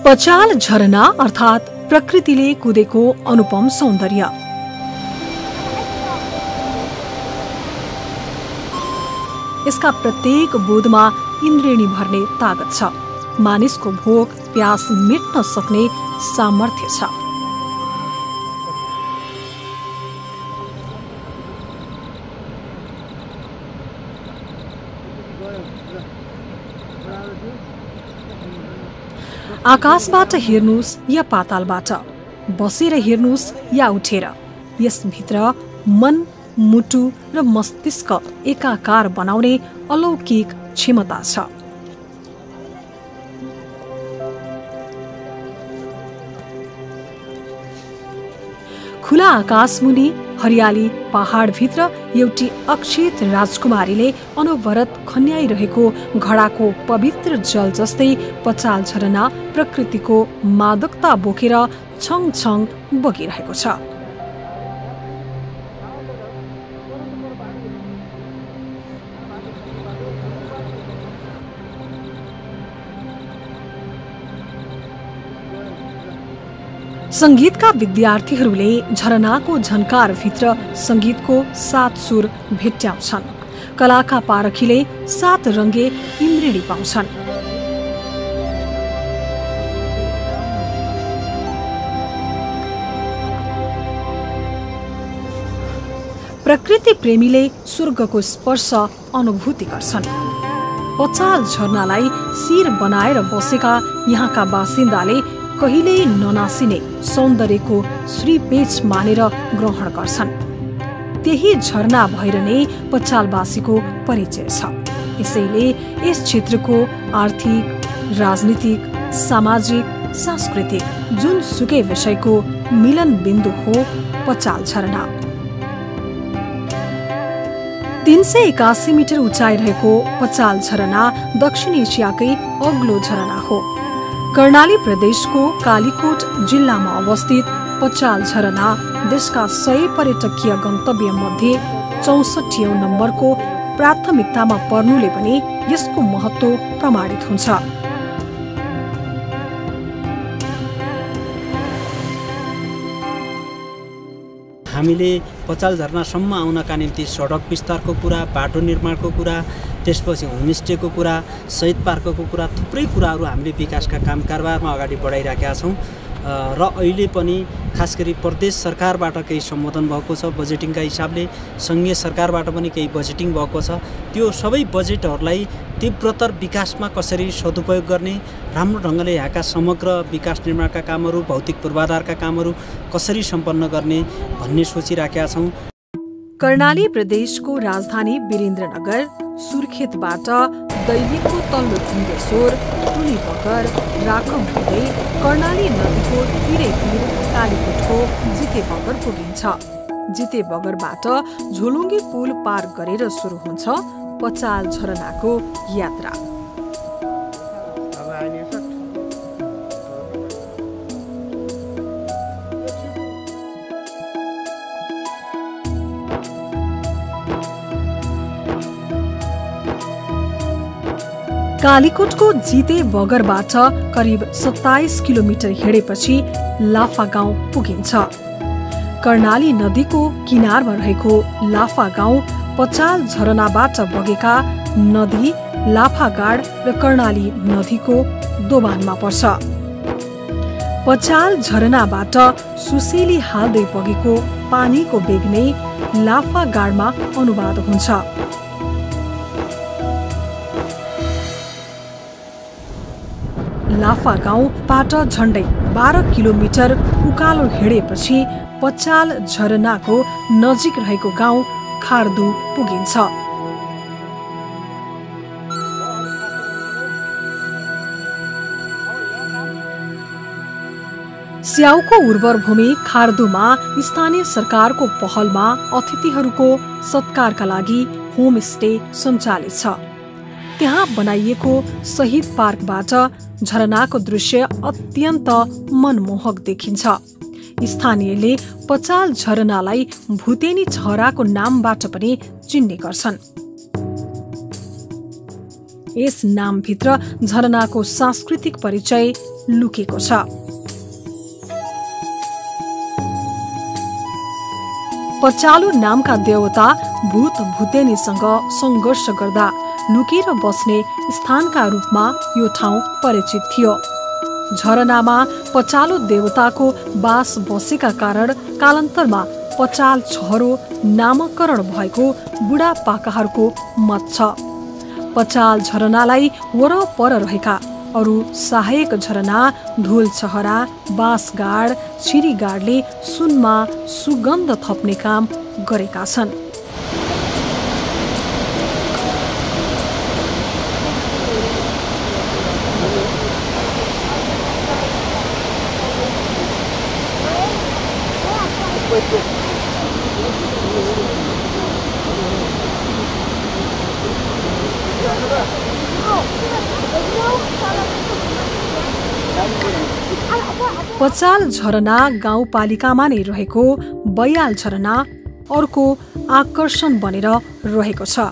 पचाल झरना अर्थात् प्रकृतिले कुदेको अनुपम सौन्दर्य। यसका प्रत्येक बुँदमा इन्द्रेणी भर्ने तागत छ। मानिसको भोक प्यास मेट्न सक्ने सामर्थ्य छ। आकाशबाट हेर्नुस् या पातालबाट, बसेर हेर्नुस् या उठेर, यसभित्र मन, मुटु र मस्तिष्क एकाकार बनाउने अलौकिक क्षमता छ। खुला आकाशमुनि हरियाली पहाडभित्र एउटी अक्षित राजकुमारीले अनवरत खन्याइरहेको घडाको पवित्र जल जस्तै पचाल झरना प्रकृतिको मादकता बोकेर छङ छङ बगिरहेको छ। संगीतका विद्यार्थीहरूले झरनाको झन्कारभित्र संगीतको 7 सुर भेट्याउँछन्। कलाका पारखीले 7 रङ्गे इन्द्रेणी पाउँछन्। प्रकृति प्रेमीले स्वर्गको स्पर्श अनुभूति गर्छन्। पचाल झरनालाई शिर बनाएर बसेका यहाँका बासिन्दाले कहिल्यै ननासिने सौन्दर्यको श्रीपेच मानेर ग्रहण गर्छन्। त्यही झरना भएर नै पचालवासीको परिचय छ। यसैले यस क्षेत्रको आर्थिक, राजनीतिक, सामाजिक, सांस्कृतिक जुनसुकै विषयको मिलन बिन्दु हो पचाल झरना। 381 मिटर उचाइ रहेको पचाल झरना दक्षिण एसियाकै अग्लो झरना हो। कर्णाली प्रदेशको कालीकोट जिल्लामा अवस्थित पचाल झरना देशका 100 पर्यटकीय गन्तव्य मध्ये 64औं नम्बरको प्राथमिकतामा पर्नुले पनि यसको महत्त्व प्रमाणित हुन्छ। हामीले पचाल झरनासम्म आउनका निम्ति सडक विस्तारको कुरा, बाटो निर्माणको कुरा, त्यसपछि होमस्टेको कुरा, शहीद पार्कको कुरा, थुप्रै कुराहरू हामीले विकासका काम कारबारमा अगाडि बढाइराखेका छौँ। र अहिले पनि खास गरी प्रदेश सरकारबाट केही सम्बोधन भएको छ बजेटिङका हिसाबले, सङ्घीय सरकारबाट पनि केही बजेटिङ भएको छ। त्यो सबै बजेटहरूलाई तीव्रतर विकासमा कसरी सदुपयोग गर्ने, राम्रो ढङ्गले यहाँका समग्र विकास निर्माणका कामहरू, भौतिक पूर्वाधारका कामहरू कसरी सम्पन्न गर्ने भन्ने सोचिराखेका छौँ। कर्णाली प्रदेशको राजधानी वीरेन्द्रनगर सुर्खेतबाट दैलेखको तल्लो ढुङ्गेश्वर, टुली बगर, राखम हुँदै कर्णाली नदीको तिरैतिर कालीकोटको जिते बगर पुगिन्छ। जिते बगरबाट झोलुङ्गे पुल पार गरेर सुरु हुन्छ पचाल झरनाको यात्रा। कालीकोटको जिते बगरबाट करिब 27 किलोमिटर हिँडेपछि लाफा गाउँ पुगिन्छ। कर्णाली नदीको किनारमा रहेको लाफा गाउँ पचाल झरनाबाट बगेका नदी लाफागाड र कर्णाली नदीको दोबानमा पर्छ। पचाल झरनाबाट सुसेली हाल्दै बगेको पानीको वेग नै लाफागाडमा अनुवाद हुन्छ। लाफा गाउँबाट झण्डै 12 किलोमिटर उकालो हिँडेपछि पचाल झरनाको नजिक रहेको गाउँ खार्दु पुगिन्छ। स्याउको उर्वर भूमि खार्दुमा स्थानीय सरकारको पहलमा अतिथिहरूको सत्कारका लागि होमस्टे सञ्चालित छ। त्यहाँ बनाइएको शहीद पार्कबाट झरनाको दृश्य अत्यन्त मनमोहक देखिन्छ। स्थानीयले पचाल झरनालाई भुतेनी छहराको नामबाट पनि चिन्ने गर्छन्। यस नामभित्र झरनाको सांस्कृतिक परिचय लुकेको छ। पचालु नामका देवता भूत भूतेनीसँग संघर्ष गर्दा लुकेर बस्ने स्थानका रूपमा यो ठाउँ परिचित थियो। झरनामा पचालु देवताको बास बसेका कारण कालान्तरमा पचाल छहरो नामकरण भएको बुढापाकाहरूको मत छ। पचाल झरनालाई वरपर रहेका अरू सहायक झरना धुलछहरा, बाँसगाड, छिरीगाडले सुनमा सुगन्ध थप्ने काम गरेका छन्। पचाल झरना गाउँपालिकामा नै रहेको बैयाल झरना अर्को आकर्षण बनेर रहेको छ।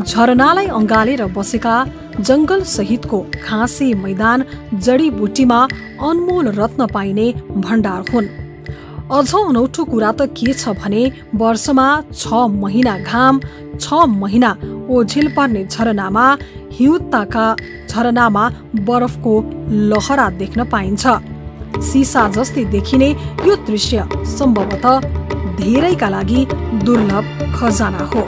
झरनालाई अँगालेर बसेका जंगल सहितको घाँसे मैदान जडीबुटीमा अनमोल रत्न पाइने भण्डार हुन्। अझ अनौठो कुरा त के छ भने वर्षमा 6 महिना घाम, 6 महिना ओझेल पर्ने झरनामा हिउँदका झरनामा बरफको लहरा देख्न पाइन्छ। सिसा जस्तै देखिने यो दृश्य सम्भवतः धेरैका लागि दुर्लभ खजाना हो।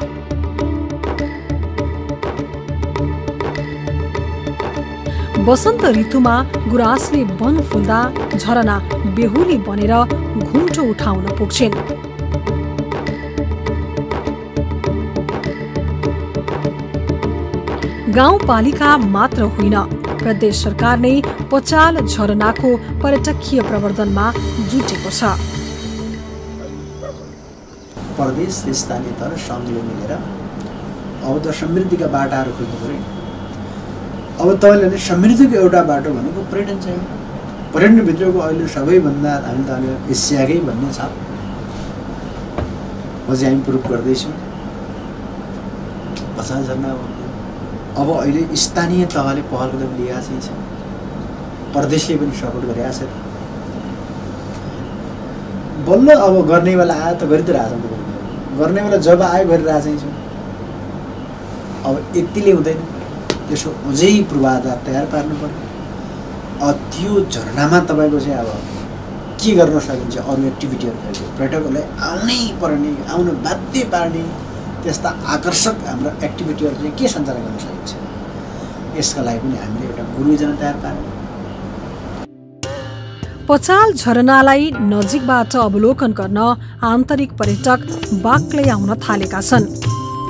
वसन्त ऋतुमा गुराँसले वन फुल्दा झरना बेहुली बनेर घुम्टो उठाउन पुग्छिन्। गाउँपालिका मात्र होइन, प्रदेश सरकार नै पचाल झरनाको पर्यटकीय प्रवर्धनमा जुटेको छ। प्रदेश स्थानीय तह सङ्घले मिलेर अब त समृद्धिका बाटाहरू खोज्नु पर्यो। अब तपाईँले समृद्धिको एउटा बाटो भनेको पर्यटन चाहिँ पर्यटनभित्रको अहिले सबैभन्दा हामी त अहिले एसियाकै भन्ने छ, अझै हामी प्रुभ गर्दैछौँ। पचाल झरना अब अहिले स्थानीय तहले पहल कदम लिएको चाहिँ छ, प्रदेशले पनि सपोर्ट गरिरहेको छ। बल्ल अब गर्नेवाला आयो त गरिदिइरहेको छ, गर्नेवाला जब आयो गरिरहेको छ। अब यतिले हुँदैन, त्यसो अझै पूर्वाधार तयार पार्नु पर्यो। त्यो झरनामा तपाईँको चाहिँ अब के गर्न सकिन्छ, अरू एक्टिभिटीहरू गर्यो पर्यटकहरूलाई आउनै पर्ने, आउन बाध्य पार्ने त्यस्ता आकर्षक हाम्रो एक्टिभिटीहरू चाहिँ के सञ्चालन गर्न सकिन्छ, यसका लागि पनि हामीले एउटा गुरुजना तयार पार्यौँ। पचाल झरनालाई नजिकबाट अवलोकन गर्न आन्तरिक पर्यटक बाक्लै आउन थालेका छन्।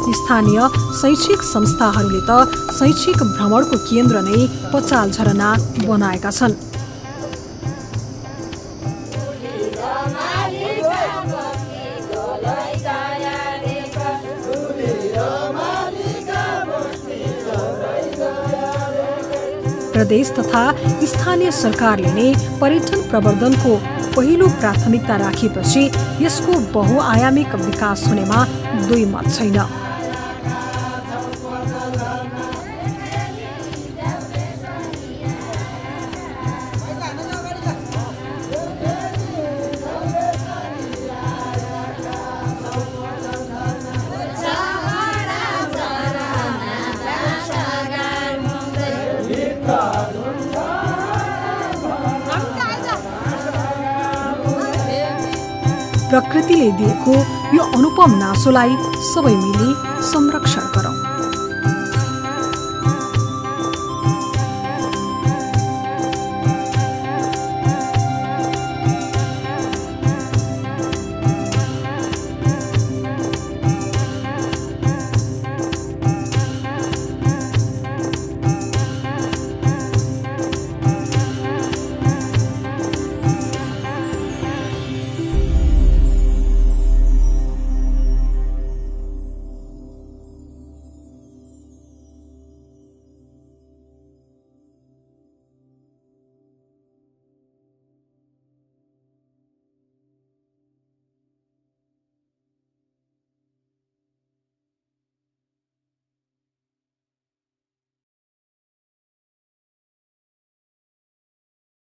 स्थानीय शैक्षिक संस्थाहरूले त शैक्षिक भ्रमणको केन्द्र नै पचाल झरना बनाएका छन्। प्रदेश तथा स्थानीय सरकारले नै पर्यटन प्रवर्धनको पहिलो प्राथमिकता राखेपछि यसको बहुआयामिक विकास हुनेमा दुई मत छैन। प्रकृतिले दिएको यो अनुपम नासोलाई सबै मिली संरक्षण गरौँ।